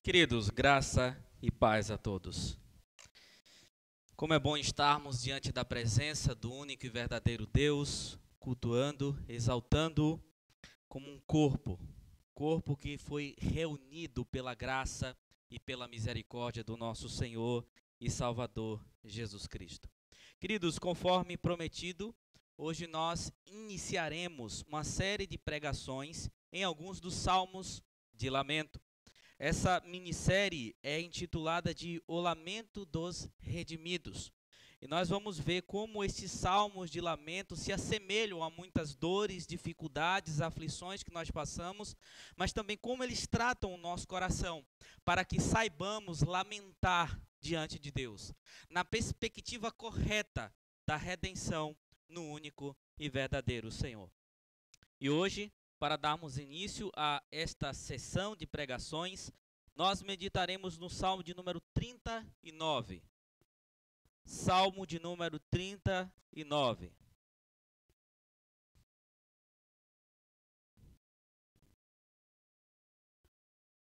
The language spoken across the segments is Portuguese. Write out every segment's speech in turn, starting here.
Queridos, graça e paz a todos. Como é bom estarmos diante da presença do único e verdadeiro Deus, cultuando, exaltando-o como um corpo que foi reunido pela graça e pela misericórdia do nosso Senhor e Salvador Jesus Cristo. Queridos, conforme prometido, hoje nós iniciaremos uma série de pregações em alguns dos salmos de lamento. Essa minissérie é intitulada de O Lamento dos Redimidos. E nós vamos ver como esses salmos de lamento se assemelham a muitas dores, dificuldades, aflições que nós passamos, mas também como eles tratam o nosso coração, para que saibamos lamentar diante de Deus, na perspectiva correta da redenção no único e verdadeiro Senhor. E hoje, para darmos início a esta sessão de pregações, nós meditaremos no Salmo de número 39. Salmo de número 39.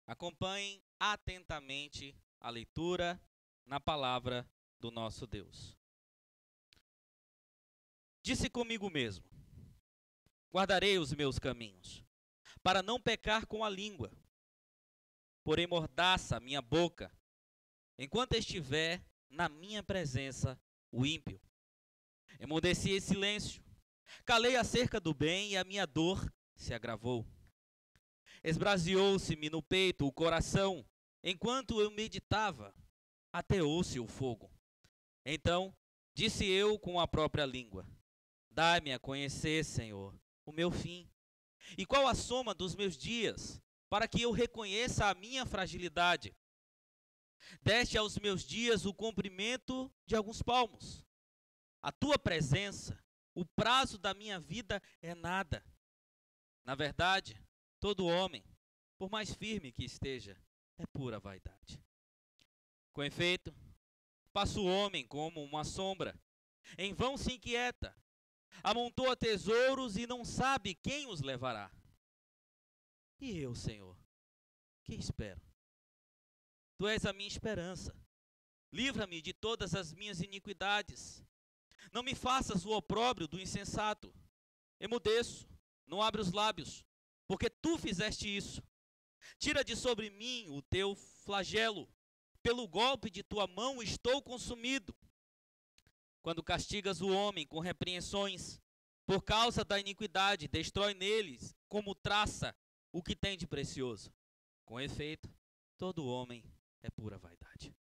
Acompanhem atentamente a leitura na palavra do nosso Deus. Disse comigo mesmo: guardarei os meus caminhos, para não pecar com a língua. Porém mordaça a minha boca, enquanto estiver na minha presença o ímpio. Emudeci em silêncio, calei acerca do bem e a minha dor se agravou. Esbraseou-se-me no peito o coração, enquanto eu meditava, ateou-se o fogo. Então disse eu com a própria língua: dai-me a conhecer, Senhor, o meu fim, e qual a soma dos meus dias, para que eu reconheça a minha fragilidade. Deste aos meus dias o comprimento de alguns palmos. A tua presença, o prazo da minha vida é nada. Na verdade, todo homem, por mais firme que esteja, é pura vaidade. Com efeito, passa o homem como uma sombra, em vão se inquieta, amontoa tesouros e não sabe quem os levará. E eu, Senhor, que espero? Tu és a minha esperança. Livra-me de todas as minhas iniquidades. Não me faças o opróbrio do insensato. Emudeço, não abro os lábios, porque tu fizeste isso. Tira de sobre mim o teu flagelo. Pelo golpe de tua mão estou consumido. Quando castigas o homem com repreensões, por causa da iniquidade, destrói neles, como traça, o que tem de precioso. Com efeito, todo homem é pura vaidade.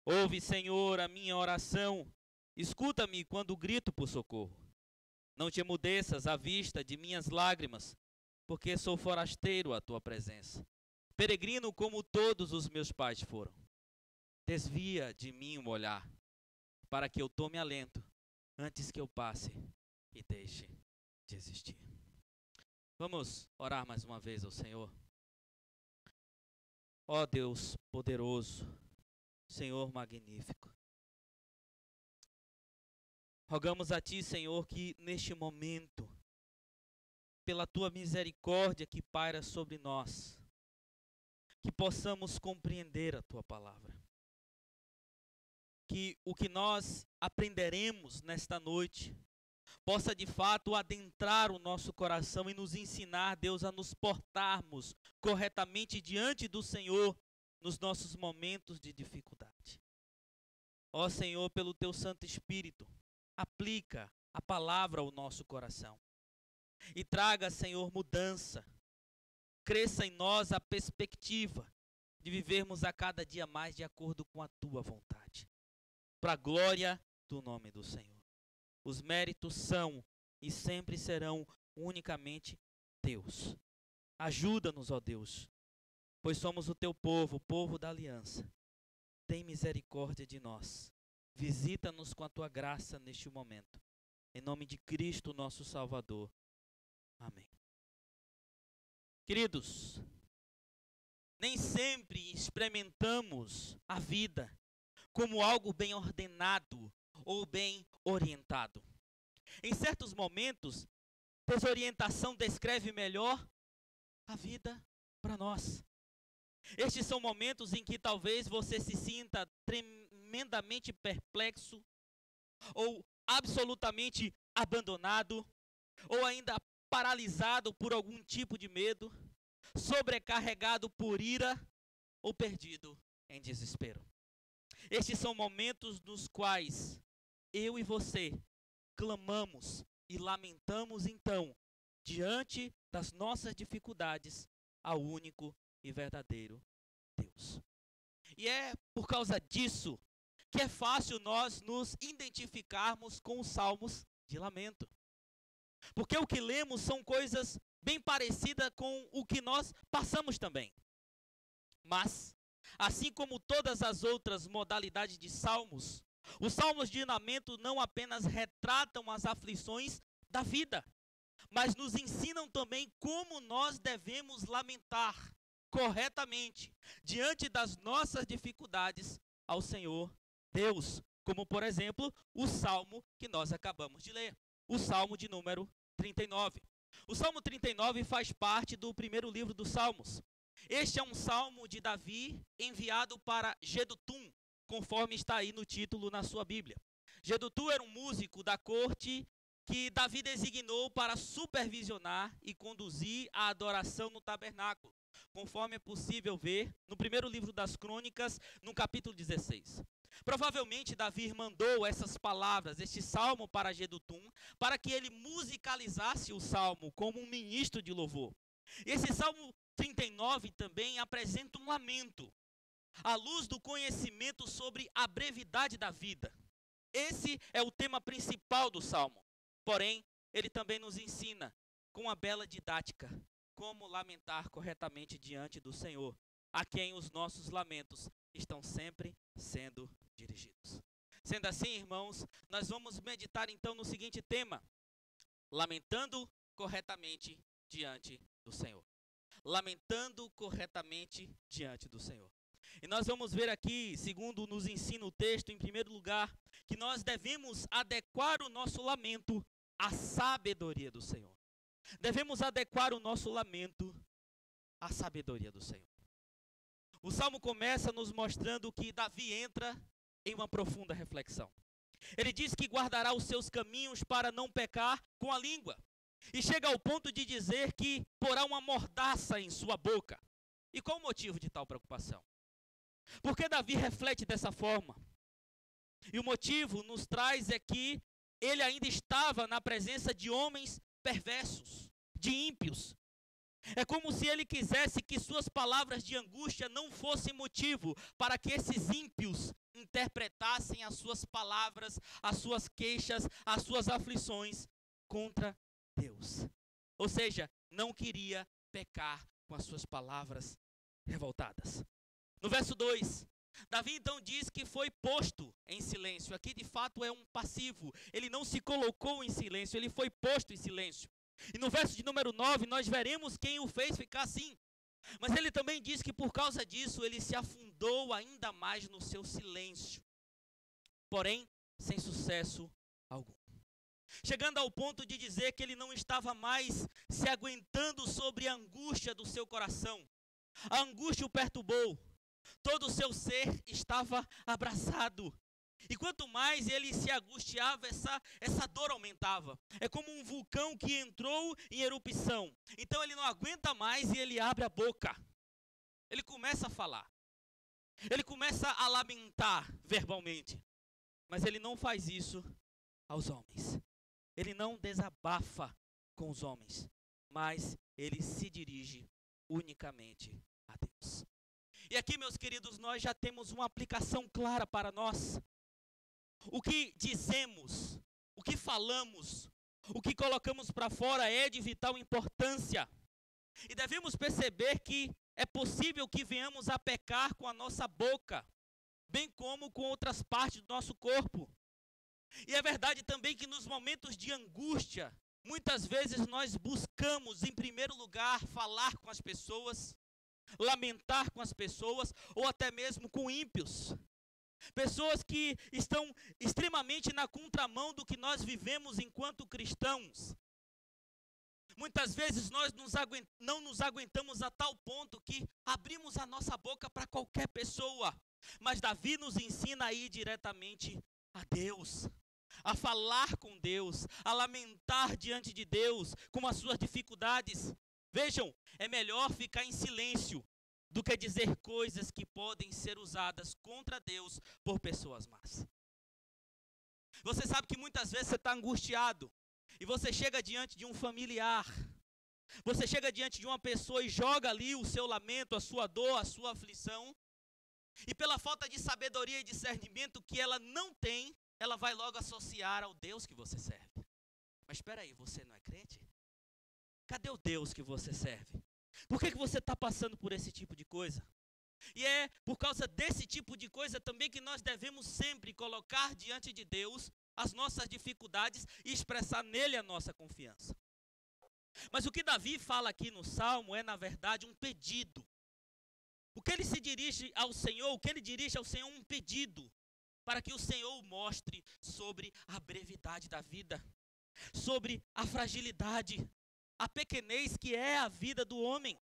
Ouve, Senhor, a minha oração. Escuta-me quando grito por socorro. Não te emudeças à vista de minhas lágrimas, porque sou forasteiro à tua presença. Peregrino como todos os meus pais foram. Desvia de mim o olhar, para que eu tome alento, antes que eu passe e deixe de existir. Vamos orar mais uma vez ao Senhor. Ó Deus poderoso, Senhor magnífico, rogamos a Ti, Senhor, que neste momento, pela Tua misericórdia que paira sobre nós, que possamos compreender a Tua palavra. Que o que nós aprenderemos nesta noite possa de fato adentrar o nosso coração e nos ensinar, Deus, a nos portarmos corretamente diante do Senhor nos nossos momentos de dificuldade. Ó Senhor, pelo Teu Santo Espírito, aplica a palavra ao nosso coração e traga, Senhor, mudança. Cresça em nós a perspectiva de vivermos a cada dia mais de acordo com a Tua vontade, para a glória do nome do Senhor. Os méritos são e sempre serão unicamente Deus. Ajuda-nos, ó Deus, pois somos o Teu povo, o povo da aliança. Tem misericórdia de nós. Visita-nos com a Tua graça neste momento. Em nome de Cristo, nosso Salvador. Amém. Queridos, nem sempre experimentamos a vida como algo bem ordenado ou bem orientado. Em certos momentos, desorientação descreve melhor a vida para nós. Estes são momentos em que talvez você se sinta tremendamente perplexo, ou absolutamente abandonado, ou ainda paralisado por algum tipo de medo, sobrecarregado por ira ou perdido em desespero. Estes são momentos nos quais eu e você clamamos e lamentamos então, diante das nossas dificuldades, ao único e verdadeiro Deus. E é por causa disso que é fácil nós nos identificarmos com os salmos de lamento. Porque o que lemos são coisas bem parecidas com o que nós passamos também. Mas, assim como todas as outras modalidades de salmos, os salmos de lamento não apenas retratam as aflições da vida, mas nos ensinam também como nós devemos lamentar corretamente diante das nossas dificuldades ao Senhor Deus, como por exemplo o salmo que nós acabamos de ler, o salmo de número 39. O salmo 39 faz parte do primeiro livro dos Salmos. Este é um salmo de Davi enviado para Jedutum, conforme está aí no título na sua Bíblia. Jedutum era um músico da corte que Davi designou para supervisionar e conduzir a adoração no tabernáculo, conforme é possível ver no primeiro livro das Crônicas, no capítulo 16. Provavelmente Davi mandou essas palavras, este salmo para Jedutum, para que ele musicalizasse o salmo como um ministro de louvor. Esse salmo 39 também apresenta um lamento, à luz do conhecimento sobre a brevidade da vida. Esse é o tema principal do salmo. Porém, ele também nos ensina, com uma bela didática, como lamentar corretamente diante do Senhor, a quem os nossos lamentos estão sempre sendo dirigidos. Sendo assim, irmãos, nós vamos meditar então no seguinte tema: lamentando corretamente diante do Senhor. Lamentando corretamente diante do Senhor. E nós vamos ver aqui, segundo nos ensina o texto, em primeiro lugar, que nós devemos adequar o nosso lamento à sabedoria do Senhor. Devemos adequar o nosso lamento à sabedoria do Senhor. O salmo começa nos mostrando que Davi entra em uma profunda reflexão. Ele diz que guardará os seus caminhos para não pecar com a língua. E chega ao ponto de dizer que porá uma mordaça em sua boca. E qual o motivo de tal preocupação? Porque Davi reflete dessa forma. E o motivo nos traz é que ele ainda estava na presença de homens perversos, de ímpios. É como se ele quisesse que suas palavras de angústia não fossem motivo para que esses ímpios interpretassem as suas palavras, as suas queixas, as suas aflições contra Deus. Ou seja, não queria pecar com as suas palavras revoltadas. No verso 2, Davi então diz que foi posto em silêncio. Aqui de fato é um passivo. Ele não se colocou em silêncio, ele foi posto em silêncio. E no verso de número 9 nós veremos quem o fez ficar assim. Mas ele também diz que por causa disso ele se afundou ainda mais no seu silêncio. Porém, sem sucesso algum. Chegando ao ponto de dizer que ele não estava mais se aguentando sobre a angústia do seu coração. A angústia o perturbou. Todo o seu ser estava abraçado. E quanto mais ele se angustiava, essa dor aumentava. É como um vulcão que entrou em erupção. Então ele não aguenta mais e ele abre a boca. Ele começa a falar. Ele começa a lamentar verbalmente. Mas ele não faz isso aos homens. Ele não desabafa com os homens. Mas ele se dirige unicamente a Deus. E aqui, meus queridos, nós já temos uma aplicação clara para nós. O que dizemos, o que falamos, o que colocamos para fora é de vital importância. E devemos perceber que é possível que venhamos a pecar com a nossa boca, bem como com outras partes do nosso corpo. E é verdade também que nos momentos de angústia, muitas vezes nós buscamos, em primeiro lugar, falar com as pessoas, lamentar com as pessoas, ou até mesmo com ímpios. Pessoas que estão extremamente na contramão do que nós vivemos enquanto cristãos. Muitas vezes nós não nos aguentamos a tal ponto que abrimos a nossa boca para qualquer pessoa. Mas Davi nos ensina a ir diretamente a Deus, a falar com Deus, a lamentar diante de Deus com as suas dificuldades. Vejam, é melhor ficar em silêncio do que dizer coisas que podem ser usadas contra Deus por pessoas más. Você sabe que muitas vezes você está angustiado e você chega diante de um familiar, você chega diante de uma pessoa e joga ali o seu lamento, a sua dor, a sua aflição, e pela falta de sabedoria e discernimento que ela não tem, ela vai logo associar ao Deus que você serve. Mas espera aí, você não é crente? Cadê o Deus que você serve? Por que você está passando por esse tipo de coisa? E é por causa desse tipo de coisa também que nós devemos sempre colocar diante de Deus as nossas dificuldades e expressar nele a nossa confiança. Mas o que Davi fala aqui no Salmo é, na verdade, um pedido. O que ele se dirige ao Senhor, o que ele dirige ao Senhor é um pedido para que o Senhor mostre sobre a brevidade da vida, sobre a fragilidade, a pequenez que é a vida do homem.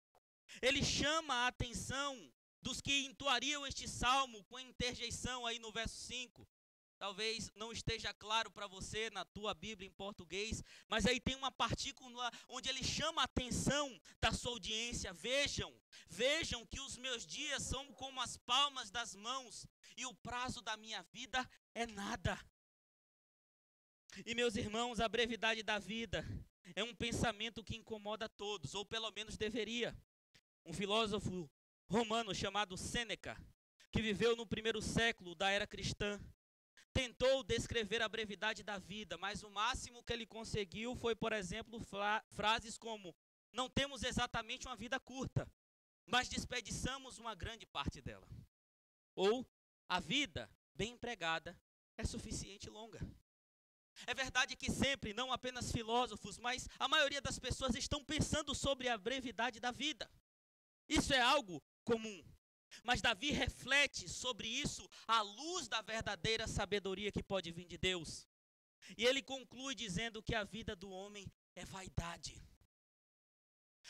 Ele chama a atenção dos que entoariam este salmo com interjeição aí no verso 5. Talvez não esteja claro para você na tua Bíblia em português, mas aí tem uma partícula onde ele chama a atenção da sua audiência. Vejam que os meus dias são como as palmas das mãos e o prazo da minha vida é nada. E meus irmãos, a brevidade da vida é um pensamento que incomoda a todos, ou pelo menos deveria. Um filósofo romano chamado Sêneca, que viveu no primeiro século da era cristã, tentou descrever a brevidade da vida, mas o máximo que ele conseguiu foi, por exemplo, frases como: não temos exatamente uma vida curta, mas desperdiçamos uma grande parte dela. Ou, a vida, bem empregada, é suficiente longa. É verdade que sempre, não apenas filósofos, mas a maioria das pessoas estão pensando sobre a brevidade da vida. Isso é algo comum. Mas Davi reflete sobre isso à luz da verdadeira sabedoria que pode vir de Deus. E ele conclui dizendo que a vida do homem é vaidade.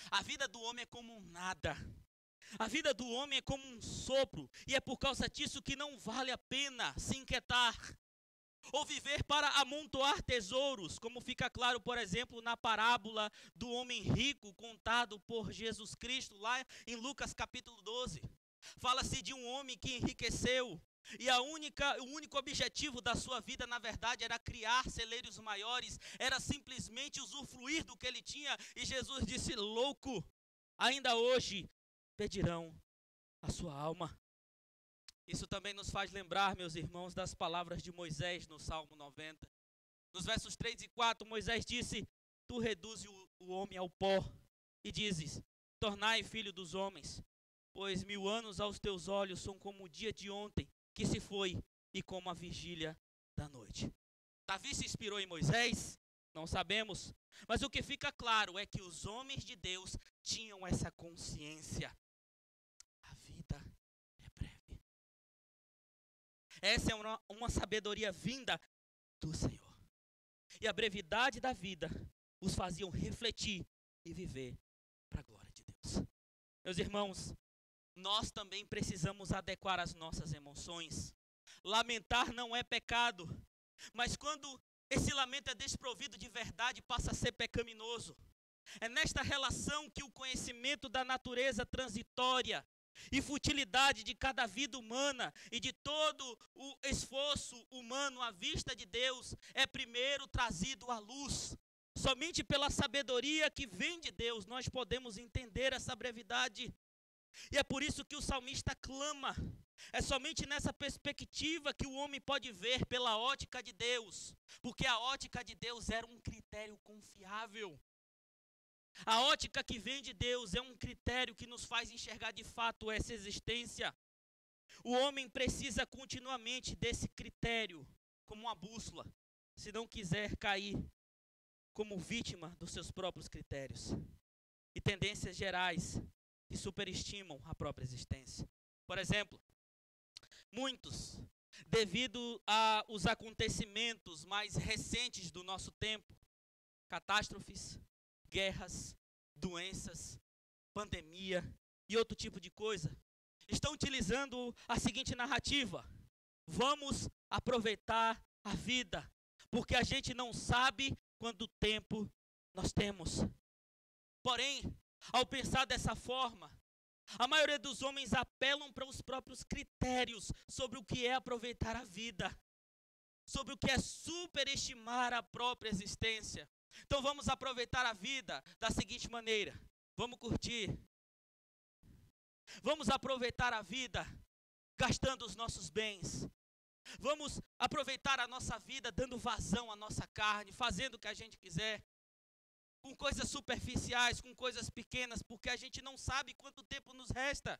A vida do homem é como um nada. A vida do homem é como um sopro. E é por causa disso que não vale a pena se inquietar ou viver para amontoar tesouros, como fica claro, por exemplo, na parábola do homem rico contado por Jesus Cristo, lá em Lucas capítulo 12. Fala-se de um homem que enriqueceu e o único objetivo da sua vida, na verdade, era criar celeiros maiores, era simplesmente usufruir do que ele tinha. E Jesus disse: louco, ainda hoje pedirão a sua alma. Isso também nos faz lembrar, meus irmãos, das palavras de Moisés no Salmo 90. Nos versos 3 e 4, Moisés disse: tu reduzes o homem ao pó e dizes: tornai filho dos homens, pois 1000 anos aos teus olhos são como o dia de ontem que se foi e como a vigília da noite. Davi se inspirou em Moisés? Não sabemos. Mas o que fica claro é que os homens de Deus tinham essa consciência. A vida é breve. Essa é uma sabedoria vinda do Senhor. E a brevidade da vida os faziam refletir e viver para a glória de Deus. Meus irmãos, nós também precisamos adequar as nossas emoções. Lamentar não é pecado, mas quando esse lamento é desprovido de verdade, passa a ser pecaminoso. É nesta relação que o conhecimento da natureza transitória e futilidade de cada vida humana e de todo o esforço humano à vista de Deus é primeiro trazido à luz. Somente pela sabedoria que vem de Deus nós podemos entender essa brevidade. E é por isso que o salmista clama. É somente nessa perspectiva que o homem pode ver pela ótica de Deus, porque a ótica de Deus era um critério confiável. A ótica que vem de Deus é um critério que nos faz enxergar de fato essa existência. O homem precisa continuamente desse critério como uma bússola, se não quiser cair como vítima dos seus próprios critérios e tendências gerais que superestimam a própria existência. Por exemplo, muitos, devido aos acontecimentos mais recentes do nosso tempo, catástrofes, guerras, doenças, pandemia e outro tipo de coisa, estão utilizando a seguinte narrativa: vamos aproveitar a vida, porque a gente não sabe quanto tempo nós temos. Porém, ao pensar dessa forma, a maioria dos homens apelam para os próprios critérios sobre o que é aproveitar a vida, sobre o que é superestimar a própria existência. Então vamos aproveitar a vida da seguinte maneira: vamos curtir. Vamos aproveitar a vida gastando os nossos bens. Vamos aproveitar a nossa vida dando vazão à nossa carne, fazendo o que a gente quiser, com coisas superficiais, com coisas pequenas, porque a gente não sabe quanto tempo nos resta.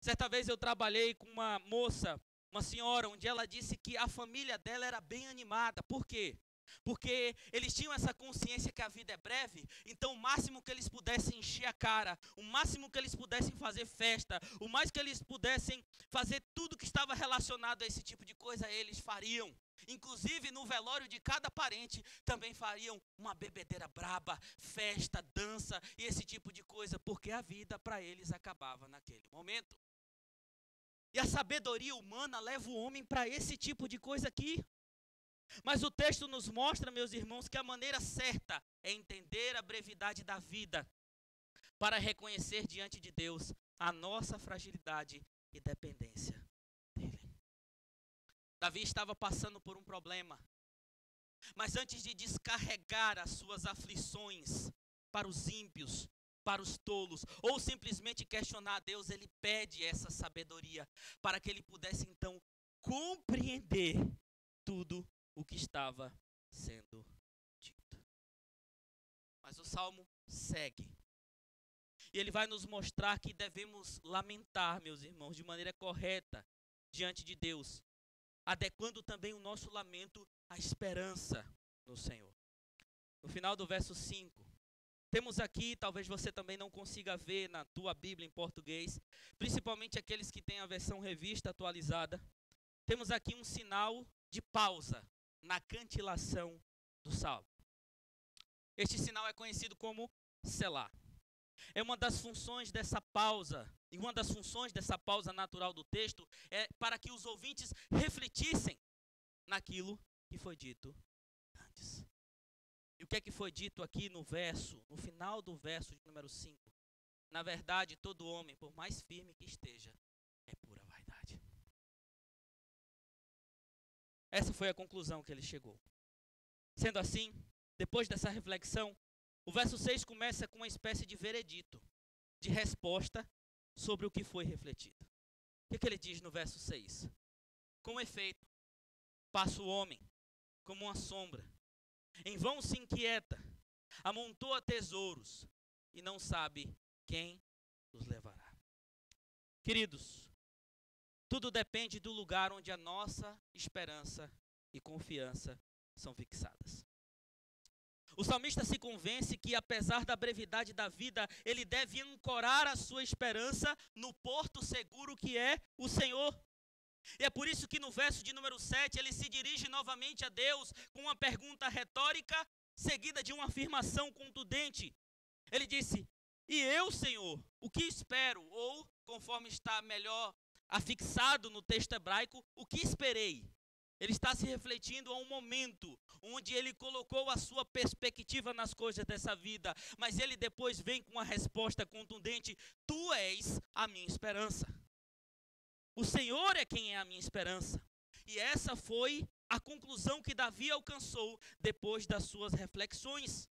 Certa vez eu trabalhei com uma moça, uma senhora, onde ela disse que a família dela era bem animada. Por quê? Porque eles tinham essa consciência que a vida é breve, então o máximo que eles pudessem encher a cara, o máximo que eles pudessem fazer festa, o mais que eles pudessem fazer tudo que estava relacionado a esse tipo de coisa, eles fariam. Inclusive no velório de cada parente também fariam uma bebedeira braba, festa, dança e esse tipo de coisa, porque a vida para eles acabava naquele momento. E a sabedoria humana leva o homem para esse tipo de coisa aqui. Mas o texto nos mostra, meus irmãos, que a maneira certa é entender a brevidade da vida para reconhecer diante de Deus a nossa fragilidade e dependência dele. Davi estava passando por um problema, mas antes de descarregar as suas aflições para os ímpios, para os tolos, ou simplesmente questionar a Deus, ele pede essa sabedoria para que ele pudesse então compreender tudo o que estava sendo dito. Mas o Salmo segue. E ele vai nos mostrar que devemos lamentar, meus irmãos, de maneira correta diante de Deus, adequando também o nosso lamento à esperança no Senhor. No final do verso 5, temos aqui, talvez você também não consiga ver na tua Bíblia em português, principalmente aqueles que têm a versão revista atualizada, temos aqui um sinal de pausa na cantilação do salmo. Este sinal é conhecido como Selá. É uma das funções dessa pausa, e uma das funções dessa pausa natural do texto é para que os ouvintes refletissem naquilo que foi dito antes. E o que é que foi dito aqui no final do verso de número 5? Na verdade, todo homem, por mais firme que esteja, é pura vaidade. Essa foi a conclusão que ele chegou. Sendo assim, depois dessa reflexão, o verso 6 começa com uma espécie de veredito, de resposta sobre o que foi refletido. O que ele diz no verso 6? Com efeito, passa o homem como uma sombra, em vão se inquieta, amontoa tesouros e não sabe quem os levará. Queridos, tudo depende do lugar onde a nossa esperança e confiança são fixadas. O salmista se convence que, apesar da brevidade da vida, ele deve ancorar a sua esperança no porto seguro que é o Senhor. E é por isso que no verso de número 7, ele se dirige novamente a Deus com uma pergunta retórica, seguida de uma afirmação contundente. Ele disse: e eu, Senhor, o que espero? Ou, conforme está melhor afixado no texto hebraico, o que esperei? Ele está se refletindo a um momento onde ele colocou a sua perspectiva nas coisas dessa vida, mas ele depois vem com uma resposta contundente: tu és a minha esperança. O Senhor é quem é a minha esperança. E essa foi a conclusão que Davi alcançou depois das suas reflexões.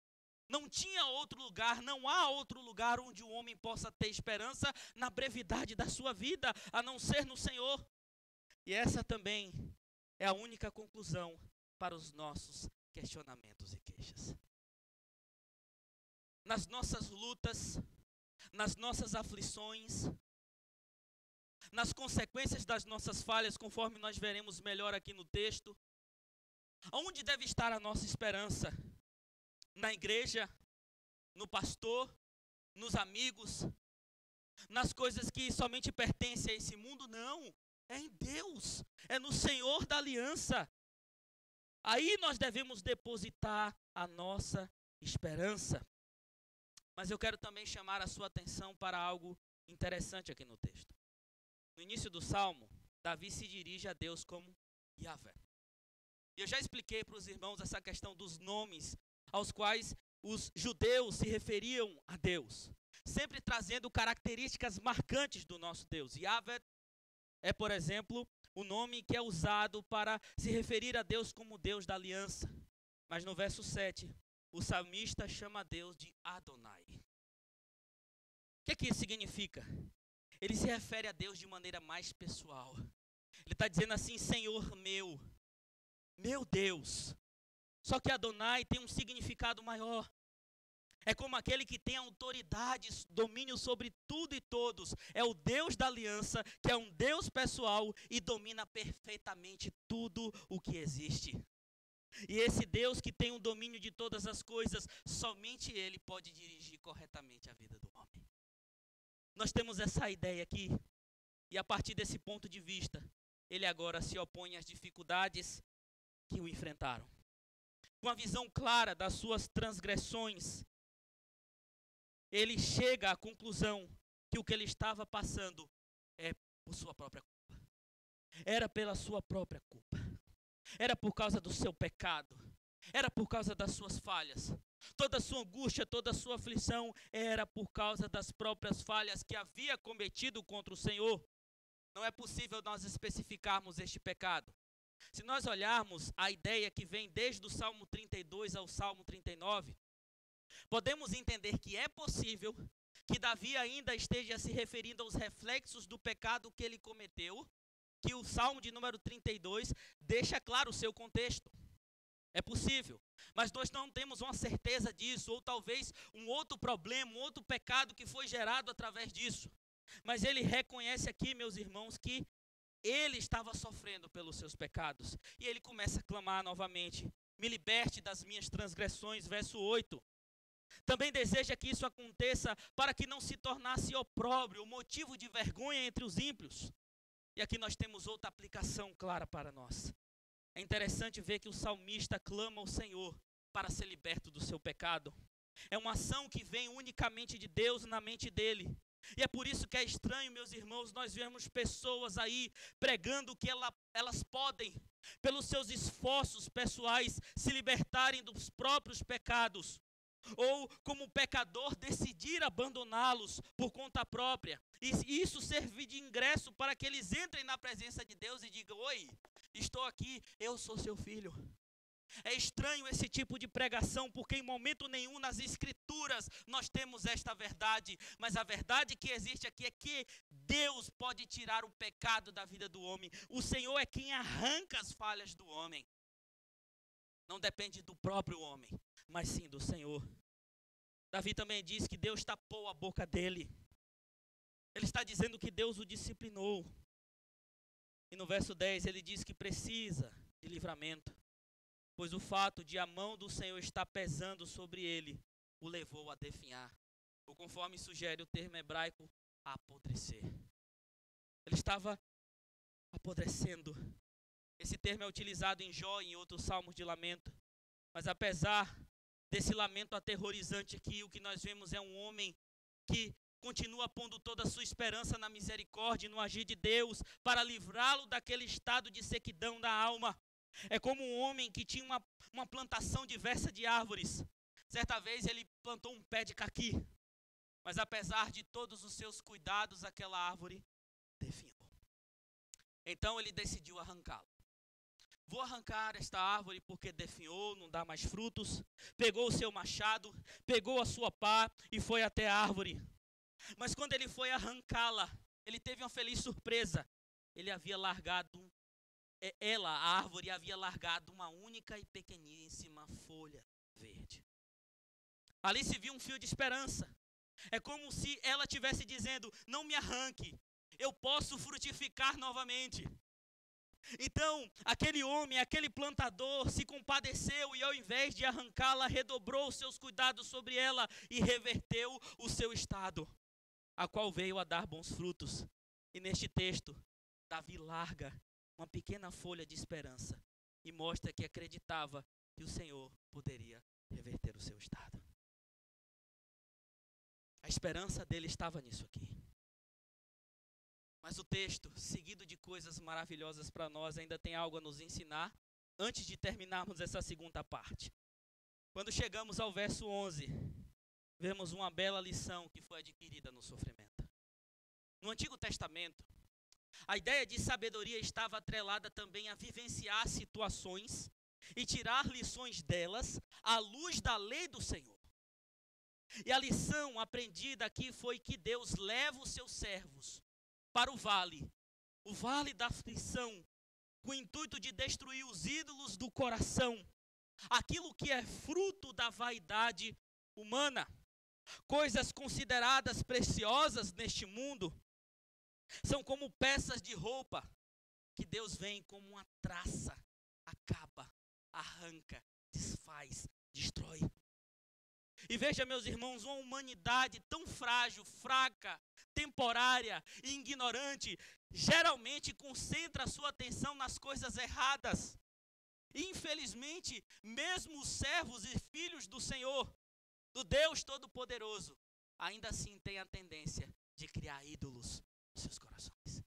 Não tinha outro lugar, não há outro lugar onde o homem possa ter esperança na brevidade da sua vida, a não ser no Senhor. E essa também é a única conclusão para os nossos questionamentos e queixas. Nas nossas lutas, nas nossas aflições, nas consequências das nossas falhas, conforme nós veremos melhor aqui no texto, aonde deve estar a nossa esperança? Na igreja, no pastor, nos amigos, nas coisas que somente pertencem a esse mundo? Não, é em Deus, é no Senhor da aliança. Aí nós devemos depositar a nossa esperança. Mas eu quero também chamar a sua atenção para algo interessante aqui no texto. No início do Salmo, Davi se dirige a Deus como Yahvé. E eu já expliquei para os irmãos essa questão dos nomes aos quais os judeus se referiam a Deus, sempre trazendo características marcantes do nosso Deus. Yahvé é, por exemplo, o nome que é usado para se referir a Deus como Deus da aliança. Mas no verso 7, o salmista chama Deus de Adonai. O que isso significa? Ele se refere a Deus de maneira mais pessoal. Ele está dizendo assim, Senhor meu Deus. Só que Adonai tem um significado maior. É como aquele que tem autoridade, domínio sobre tudo e todos. É o Deus da aliança, que é um Deus pessoal e domina perfeitamente tudo o que existe. E esse Deus que tem o domínio de todas as coisas, somente Ele pode dirigir corretamente a vida do homem. Nós temos essa ideia aqui, e a partir desse ponto de vista, Ele agora se opõe às dificuldades que o enfrentaram. Com a visão clara das suas transgressões, ele chega à conclusão que o que ele estava passando é por sua própria culpa. Era pela sua própria culpa. Era por causa do seu pecado. Era por causa das suas falhas. Toda a sua angústia, toda a sua aflição era por causa das próprias falhas que havia cometido contra o Senhor. Não é possível nós especificarmos este pecado. Se nós olharmos a ideia que vem desde o Salmo 32 ao Salmo 39, podemos entender que é possível que Davi ainda esteja se referindo aos reflexos do pecado que ele cometeu, que o Salmo de número 32 deixa claro o seu contexto. É possível, mas nós não temos uma certeza disso, ou talvez um outro problema, um outro pecado que foi gerado através disso. Mas ele reconhece aqui, meus irmãos, que ele estava sofrendo pelos seus pecados. E ele começa a clamar novamente, me liberte das minhas transgressões, verso 8. Também deseja que isso aconteça para que não se tornasse opróbrio, motivo de vergonha entre os ímpios. E aqui nós temos outra aplicação clara para nós. É interessante ver que o salmista clama ao Senhor para ser liberto do seu pecado. É uma ação que vem unicamente de Deus na mente dele. E é por isso que é estranho, meus irmãos, nós vemos pessoas aí pregando que elas podem, pelos seus esforços pessoais, se libertarem dos próprios pecados. Ou como pecador decidir abandoná-los por conta própria. E isso servir de ingresso para que eles entrem na presença de Deus e digam, oi, estou aqui, eu sou seu filho. É estranho esse tipo de pregação, porque em momento nenhum nas Escrituras nós temos esta verdade. Mas a verdade que existe aqui é que Deus pode tirar o pecado da vida do homem. O Senhor é quem arranca as falhas do homem. Não depende do próprio homem, mas sim do Senhor. Davi também diz que Deus tapou a boca dele. Ele está dizendo que Deus o disciplinou. E no verso 10 ele diz que precisa de livramento, pois o fato de a mão do Senhor estar pesando sobre ele o levou a definhar. Ou conforme sugere o termo hebraico, a apodrecer. Ele estava apodrecendo. Esse termo é utilizado em Jó e em outros salmos de lamento. Mas apesar desse lamento aterrorizante aqui, o que nós vemos é um homem que continua pondo toda a sua esperança na misericórdia e no agir de Deus para livrá-lo daquele estado de sequidão da alma. É como um homem que tinha uma plantação diversa de árvores. Certa vez ele plantou um pé de caqui, mas apesar de todos os seus cuidados, aquela árvore definhou. Então ele decidiu arrancá-la. Vou arrancar esta árvore porque definhou, não dá mais frutos. Pegou o seu machado, pegou a sua pá e foi até a árvore. Mas quando ele foi arrancá-la, ele teve uma feliz surpresa. Ele havia largado, a árvore havia largado uma única e pequeníssima folha verde. Ali se viu um fio de esperança. É como se ela estivesse dizendo, não me arranque, eu posso frutificar novamente. Então, aquele homem, aquele plantador se compadeceu e ao invés de arrancá-la, redobrou os seus cuidados sobre ela e reverteu o seu estado, a qual veio a dar bons frutos. E neste texto, Davi larga uma pequena folha de esperança e mostra que acreditava que o Senhor poderia reverter o seu estado. esperança dele estava nisso aqui. Mas o texto, seguido de coisas maravilhosas para nós, ainda tem algo a nos ensinar antes de terminarmos essa segunda parte. Quando chegamos ao verso 11, vemos uma bela lição que foi adquirida no sofrimento. No Antigo Testamento, a ideia de sabedoria estava atrelada também a vivenciar situações e tirar lições delas à luz da lei do Senhor. E a lição aprendida aqui foi que Deus leva os seus servos para o vale da aflição, com o intuito de destruir os ídolos do coração, aquilo que é fruto da vaidade humana. Coisas consideradas preciosas neste mundo são como peças de roupa que Deus vem como uma traça, acaba, arranca, desfaz, destrói. E veja, meus irmãos, uma humanidade tão frágil, fraca, temporária e ignorante, geralmente concentra a sua atenção nas coisas erradas. Infelizmente, mesmo os servos e filhos do Senhor, do Deus Todo-Poderoso, ainda assim têm a tendência de criar ídolos nos seus corações.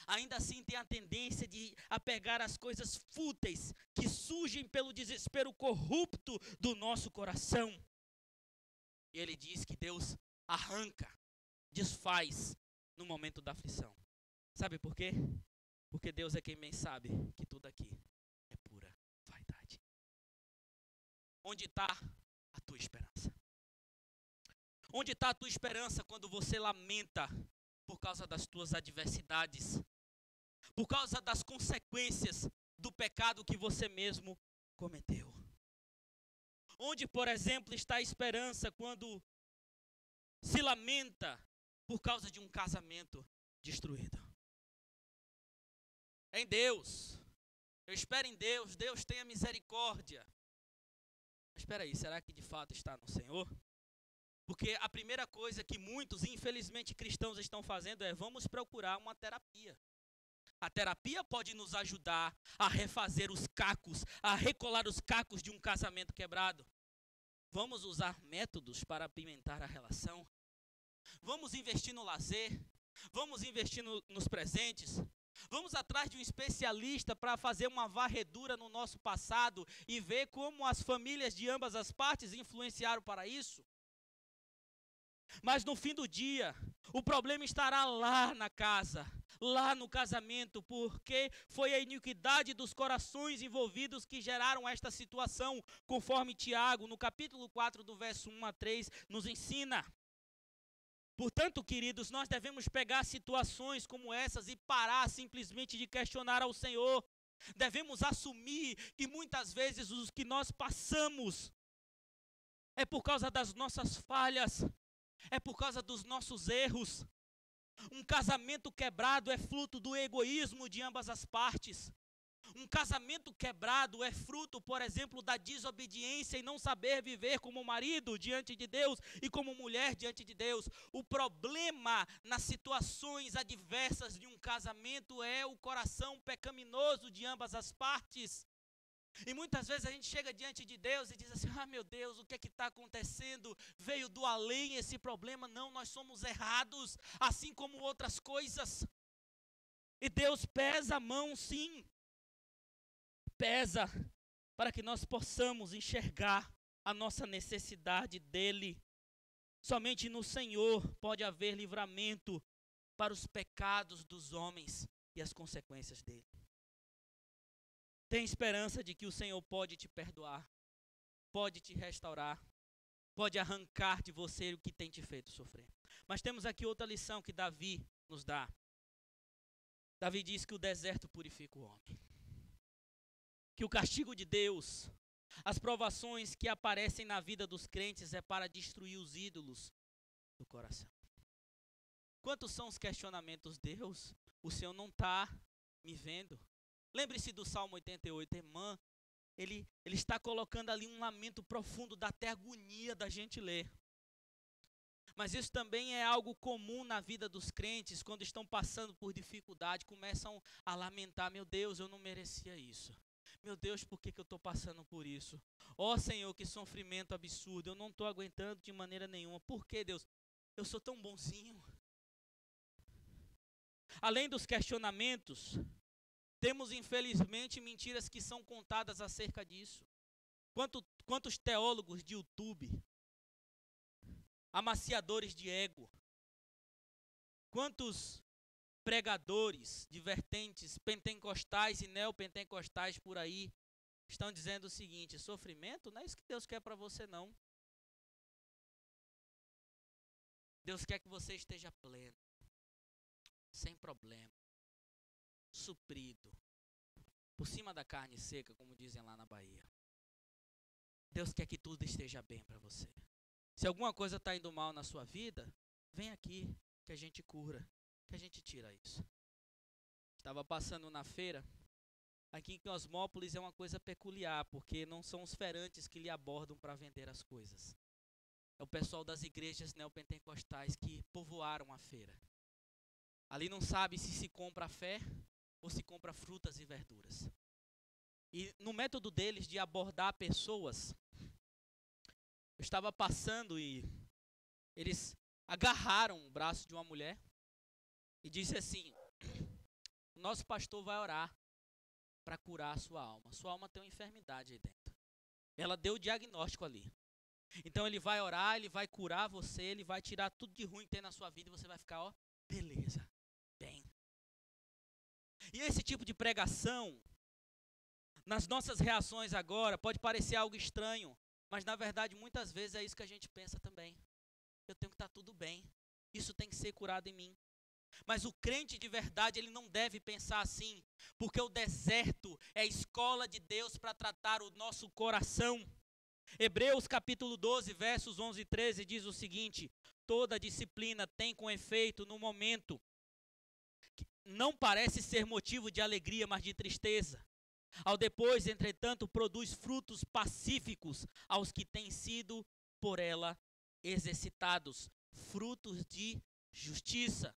Ainda assim tem a tendência de apegar as coisas fúteis que surgem pelo desespero corrupto do nosso coração. E ele diz que Deus arranca, desfaz no momento da aflição. Sabe por quê? Porque Deus é quem bem sabe que tudo aqui é pura vaidade. Onde está a tua esperança? Onde está a tua esperança quando você lamenta por causa das tuas adversidades? Por causa das consequências do pecado que você mesmo cometeu? Onde, por exemplo, está a esperança quando se lamenta por causa de um casamento destruído? Em Deus. Eu espero em Deus. Deus tenha misericórdia. Mas espera aí, será que de fato está no Senhor? Porque a primeira coisa que muitos, infelizmente, cristãos estão fazendo é: vamos procurar uma terapia. A terapia pode nos ajudar a refazer os cacos, a recolar os cacos de um casamento quebrado. Vamos usar métodos para apimentar a relação. Vamos investir no lazer. Vamos investir nos presentes. Vamos atrás de um especialista para fazer uma varredura no nosso passado e ver como as famílias de ambas as partes influenciaram para isso. Mas no fim do dia, o problema estará lá na casa, lá no casamento, porque foi a iniquidade dos corações envolvidos que geraram esta situação, conforme Tiago, no capítulo 4, do verso 1 a 3, nos ensina. Portanto, queridos, nós devemos pegar situações como essas e parar simplesmente de questionar ao Senhor. Devemos assumir que muitas vezes os que nós passamos é por causa das nossas falhas, é por causa dos nossos erros. Um casamento quebrado é fruto do egoísmo de ambas as partes. Um casamento quebrado é fruto, por exemplo, da desobediência e não saber viver como marido diante de Deus e como mulher diante de Deus. O problema nas situações adversas de um casamento é o coração pecaminoso de ambas as partes. E muitas vezes a gente chega diante de Deus e diz assim: ah, meu Deus, o que é que está acontecendo? Veio do além esse problema? Não, nós somos errados, assim como outras coisas. E Deus pesa a mão, sim. Pesa para que nós possamos enxergar a nossa necessidade dEle. Somente no Senhor pode haver livramento para os pecados dos homens e as consequências dele. Tem esperança de que o Senhor pode te perdoar, pode te restaurar, pode arrancar de você o que tem te feito sofrer. Mas temos aqui outra lição que Davi nos dá. Davi diz que o deserto purifica o homem. Que o castigo de Deus, as provações que aparecem na vida dos crentes é para destruir os ídolos do coração. Quantos são os questionamentos? Deus, o Senhor não está me vendo. Lembre-se do Salmo 88, irmã, ele está colocando ali um lamento profundo, dá até agonia da gente ler. Mas isso também é algo comum na vida dos crentes, quando estão passando por dificuldade, começam a lamentar: meu Deus, eu não merecia isso. Meu Deus, por que eu estou passando por isso? Ó Senhor, que sofrimento absurdo, eu não estou aguentando de maneira nenhuma. Por que, Deus? Eu sou tão bonzinho. Além dos questionamentos, temos infelizmente mentiras que são contadas acerca disso. Quantos teólogos de YouTube, amaciadores de ego, quantos pregadores de vertentes pentecostais e neopentecostais por aí estão dizendo o seguinte: sofrimento não é isso que Deus quer para você, não. Deus quer que você esteja pleno, sem problema, suprido, por cima da carne seca, como dizem lá na Bahia. Deus quer que tudo esteja bem para você. Se alguma coisa está indo mal na sua vida, vem aqui que a gente cura, que a gente tira isso. Estava passando na feira. Aqui em Cosmópolis é uma coisa peculiar, porque não são os feirantes que lhe abordam para vender as coisas. É o pessoal das igrejas neopentecostais que povoaram a feira. Ali não sabe se compra fé ou se compra frutas e verduras. E no método deles de abordar pessoas, eu estava passando e eles agarraram o braço de uma mulher e disse assim: o nosso pastor vai orar para curar a sua alma. Sua alma tem uma enfermidade aí dentro. Ela deu o diagnóstico ali. Então ele vai orar, ele vai curar você, ele vai tirar tudo de ruim que tem na sua vida e você vai ficar, beleza, bem. E esse tipo de pregação, nas nossas reações agora, pode parecer algo estranho, mas na verdade muitas vezes é isso que a gente pensa também. Eu tenho que estar tudo bem, isso tem que ser curado em mim. Mas o crente de verdade, ele não deve pensar assim, porque o deserto é a escola de Deus para tratar o nosso coração. Hebreus capítulo 12, versos 11 e 13 diz o seguinte: toda disciplina tem com efeito no momento, que não parece ser motivo de alegria, mas de tristeza. Ao depois, entretanto, produz frutos pacíficos aos que têm sido por ela exercitados, frutos de justiça.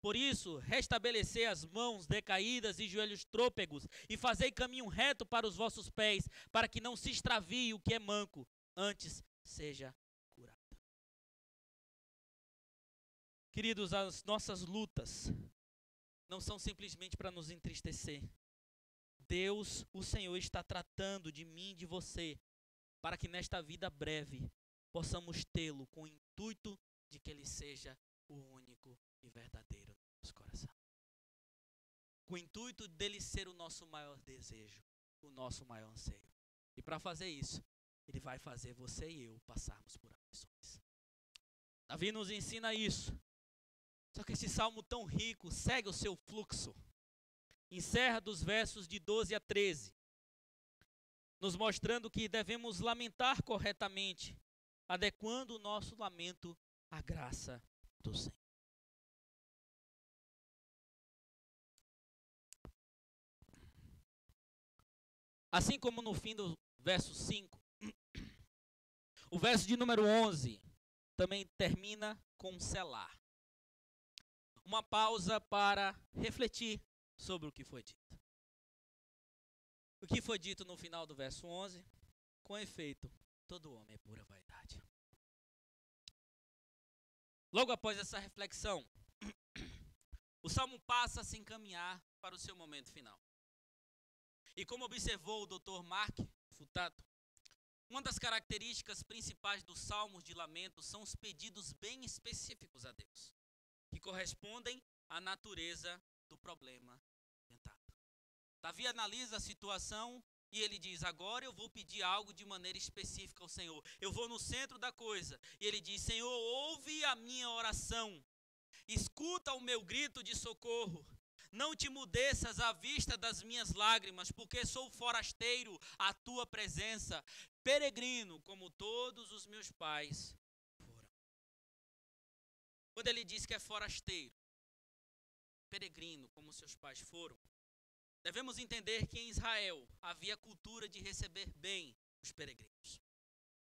Por isso, restabelecei as mãos decaídas e joelhos trôpegos, e fazei caminho reto para os vossos pés, para que não se extravie o que é manco, antes seja curado. Queridos, as nossas lutas não são simplesmente para nos entristecer. Deus, o Senhor, está tratando de mim e de você, para que nesta vida breve possamos tê-lo com o intuito de que Ele seja o único e verdadeiro no nosso coração. Com o intuito dele ser o nosso maior desejo, o nosso maior anseio. E para fazer isso, Ele vai fazer você e eu passarmos por aflições. Davi nos ensina isso. Só que esse salmo tão rico segue o seu fluxo. Encerra dos versos de 12 a 13, nos mostrando que devemos lamentar corretamente, adequando o nosso lamento à graça do Senhor. Assim como no fim do verso 5, o verso de número 11 também termina com selar. Uma pausa para refletir sobre o que foi dito. O que foi dito no final do verso 11? Com efeito, todo homem é pura vaidade. Logo após essa reflexão, o salmo passa a se encaminhar para o seu momento final. E como observou o Dr. Mark Futato, uma das características principais dos salmos de lamento são os pedidos bem específicos a Deus, que correspondem à natureza do problema enfrentado. Davi analisa a situação e ele diz: agora eu vou pedir algo de maneira específica ao Senhor. Eu vou no centro da coisa. E ele diz: Senhor, ouve a minha oração. Escuta o meu grito de socorro. Não te mudeças à vista das minhas lágrimas, porque sou forasteiro à tua presença, peregrino como todos os meus pais foram. Quando ele diz que é forasteiro, peregrino como seus pais foram, devemos entender que em Israel havia cultura de receber bem os peregrinos.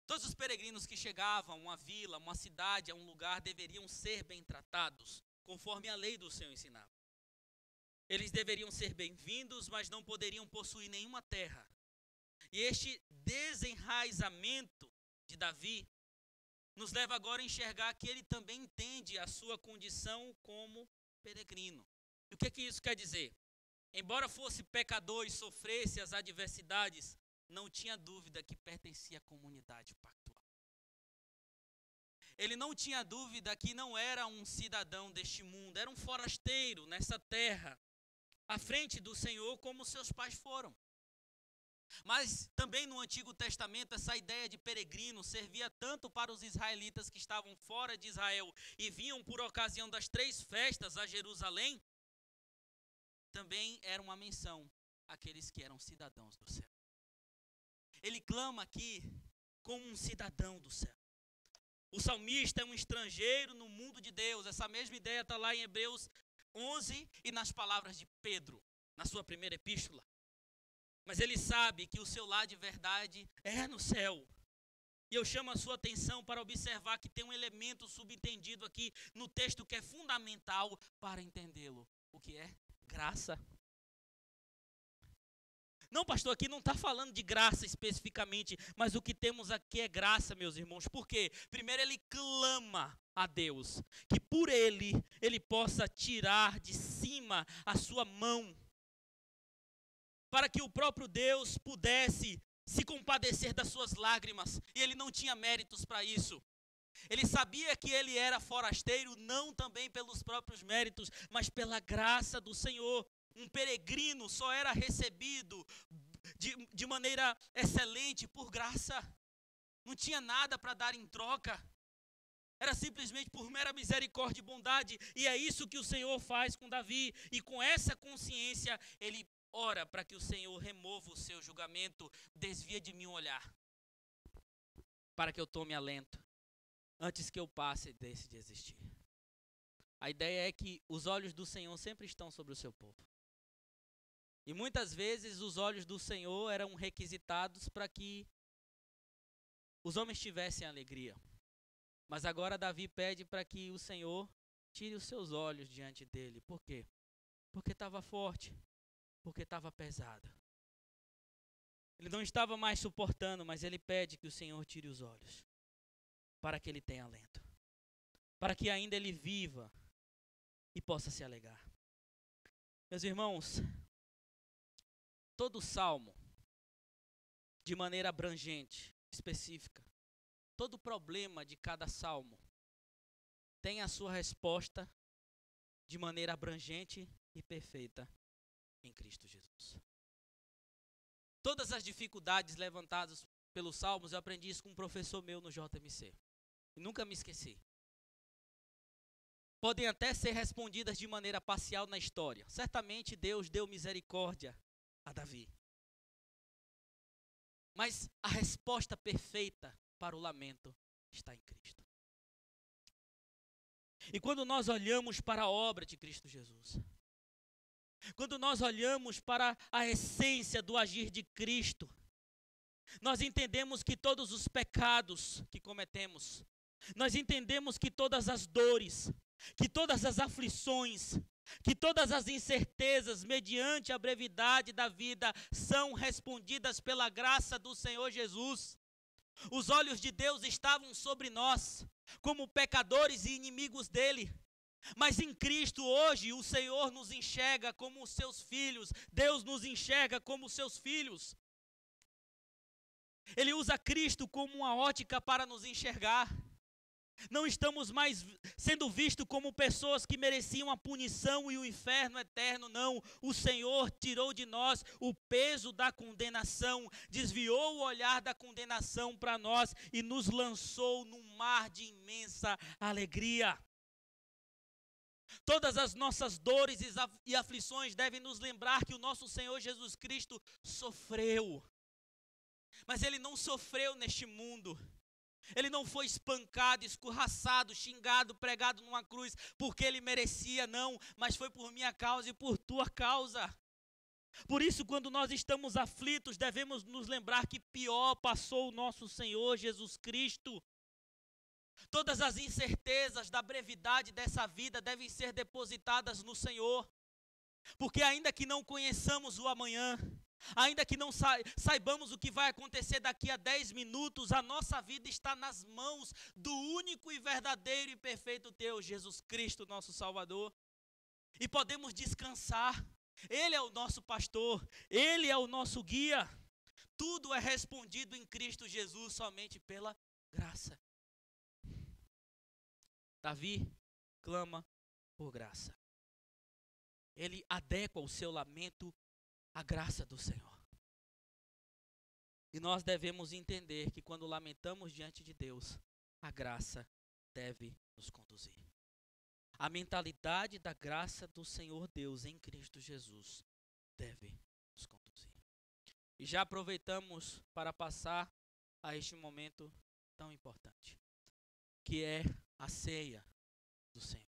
Todos os peregrinos que chegavam a uma vila, uma cidade, a um lugar, deveriam ser bem tratados, conforme a lei do Senhor ensinava. Eles deveriam ser bem-vindos, mas não poderiam possuir nenhuma terra. E este desenraizamento de Davi nos leva agora a enxergar que ele também entende a sua condição como peregrino. E o que isso quer dizer? Embora fosse pecador e sofresse as adversidades, não tinha dúvida que pertencia à comunidade pactual. Ele não tinha dúvida que não era um cidadão deste mundo, era um forasteiro nessa terra, à frente do Senhor como seus pais foram. Mas também no Antigo Testamento essa ideia de peregrino servia tanto para os israelitas que estavam fora de Israel e vinham por ocasião das 3 festas a Jerusalém, também era uma menção àqueles que eram cidadãos do céu. Ele clama aqui como um cidadão do céu. O salmista é um estrangeiro no mundo de Deus. Essa mesma ideia está lá em Hebreus 11 e nas palavras de Pedro, na sua primeira epístola. Mas ele sabe que o seu lar de verdade é no céu. E eu chamo a sua atenção para observar que tem um elemento subentendido aqui no texto que é fundamental para entendê-lo. O que é? Graça. Não, pastor, aqui não está falando de graça especificamente, mas o que temos aqui é graça, meus irmãos. Por quê? Primeiro ele clama a Deus, que por ele possa tirar de cima a sua mão, para que o próprio Deus pudesse se compadecer das suas lágrimas, e ele não tinha méritos para isso. Ele sabia que ele era forasteiro, não também pelos próprios méritos, mas pela graça do Senhor. Um peregrino só era recebido de maneira excelente por graça. Não tinha nada para dar em troca. Era simplesmente por mera misericórdia e bondade. E é isso que o Senhor faz com Davi. E com essa consciência, ele ora para que o Senhor remova o seu julgamento. Desvia de mim o olhar, para que eu tome alento, antes que eu passe e deixe de existir. A ideia é que os olhos do Senhor sempre estão sobre o seu povo. E muitas vezes os olhos do Senhor eram requisitados para que os homens tivessem alegria. Mas agora Davi pede para que o Senhor tire os seus olhos diante dele. Por quê? Porque estava forte, porque estava pesado. Ele não estava mais suportando, mas ele pede que o Senhor tire os olhos, para que ele tenha alento, para que ainda ele viva e possa se alegar. Meus irmãos, todo salmo, de maneira abrangente, específica, todo problema de cada salmo tem a sua resposta de maneira abrangente e perfeita em Cristo Jesus. Todas as dificuldades levantadas pelos salmos, eu aprendi isso com um professor meu no JMC. E nunca me esqueci. Podem até ser respondidas de maneira parcial na história. Certamente Deus deu misericórdia a Davi. Mas a resposta perfeita para o lamento está em Cristo. E quando nós olhamos para a obra de Cristo Jesus, quando nós olhamos para a essência do agir de Cristo, nós entendemos que todos os pecados que cometemos, nós entendemos que todas as dores, que todas as aflições, que todas as incertezas mediante a brevidade da vida são respondidas pela graça do Senhor Jesus. Os olhos de Deus estavam sobre nós, como pecadores e inimigos dele. Mas em Cristo hoje o Senhor nos enxerga como os seus filhos. Deus nos enxerga como os seus filhos. Ele usa Cristo como uma ótica para nos enxergar. Não estamos mais sendo vistos como pessoas que mereciam a punição e o inferno eterno, não. O Senhor tirou de nós o peso da condenação, desviou o olhar da condenação para nós e nos lançou num mar de imensa alegria. Todas as nossas dores e aflições devem nos lembrar que o nosso Senhor Jesus Cristo sofreu. Mas Ele não sofreu neste mundo. Ele não foi espancado, escorraçado, xingado, pregado numa cruz porque Ele merecia, não. Mas foi por minha causa e por tua causa. Por isso, quando nós estamos aflitos, devemos nos lembrar que pior passou o nosso Senhor Jesus Cristo. Todas as incertezas da brevidade dessa vida devem ser depositadas no Senhor. Porque ainda que não conheçamos o amanhã, Ainda que não saibamos o que vai acontecer daqui a 10 minutos, a nossa vida está nas mãos do único e verdadeiro e perfeito Deus, Jesus Cristo, nosso Salvador. E podemos descansar. Ele é o nosso pastor, Ele é o nosso guia. Tudo é respondido em Cristo Jesus somente pela graça. Davi clama por graça. Ele adequa o seu lamento à graça do Senhor. E nós devemos entender que quando lamentamos diante de Deus, a graça deve nos conduzir. A mentalidade da graça do Senhor Deus em Cristo Jesus deve nos conduzir. E já aproveitamos para passar a este momento tão importante, que é a ceia do Senhor.